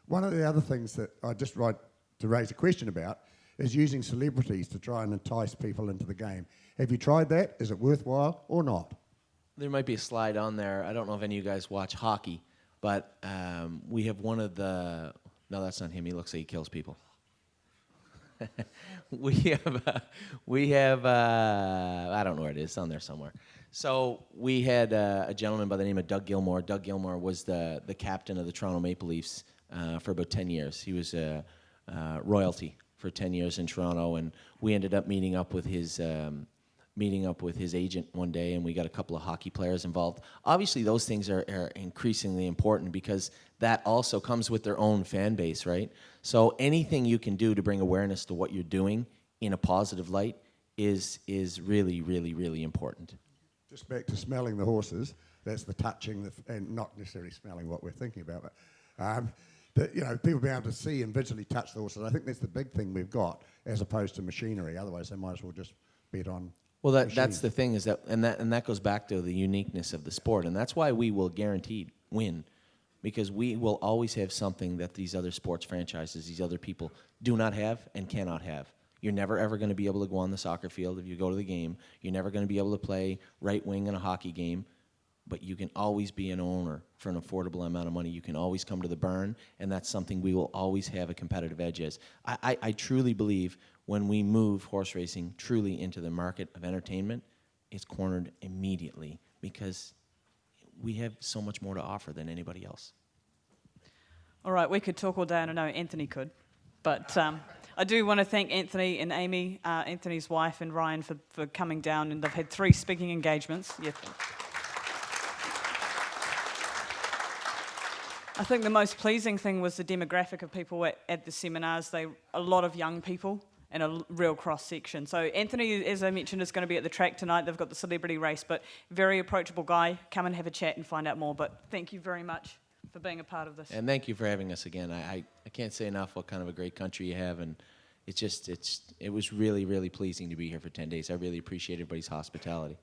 One of the other things that I just like to raise a question about is using celebrities to try and entice people into the game. Have you tried that? Is it worthwhile or not? There might be a slide on there. I don't know if any of you guys watch hockey, but we have one of the... No, that's not him. He looks like he kills people. we have I don't know where it is. It's on there somewhere. So we had a gentleman by the name of Doug Gilmore. Doug Gilmore was the captain of the Toronto Maple Leafs for about 10 years. He was royalty for 10 years in Toronto, and we ended up meeting up with his agent one day, and we got a couple of hockey players involved. Obviously, those things are increasingly important because that also comes with their own fan base, right? So anything you can do to bring awareness to what you're doing in a positive light is really, really, really important. Just back to smelling the horses, that's the touching, and not necessarily smelling what we're thinking about, but people being able to see and visually touch the horses. I think that's the big thing we've got, as opposed to machinery. Otherwise, they might as well just bet on. Well, that's the thing, is that that goes back to the uniqueness of the sport, and that's why we will guaranteed win, because we will always have something that these other sports franchises, these other people do not have and cannot have. You're never ever going to be able to go on the soccer field if you go to the game. You're never going to be able to play right wing in a hockey game, but you can always be an owner for an affordable amount of money. You can always come to the burn, and that's something we will always have a competitive edge as. I truly believe when we move horse racing truly into the market of entertainment, it's cornered immediately because we have so much more to offer than anybody else. All right, we could talk all day, and I know Anthony could, but I do want to thank Anthony and Amy, Anthony's wife, and Ryan for coming down, and they've had 3 speaking engagements. Yeah. I think the most pleasing thing was the demographic of people at the seminars. A lot of young people and a real cross-section. So Anthony, as I mentioned, is going to be at the track tonight. They've got the celebrity race, but very approachable guy. Come and have a chat and find out more. But thank you very much for being a part of this. And thank you for having us again. I can't say enough what kind of a great country you have, and it was really, really pleasing to be here for 10 days. I really appreciate everybody's hospitality.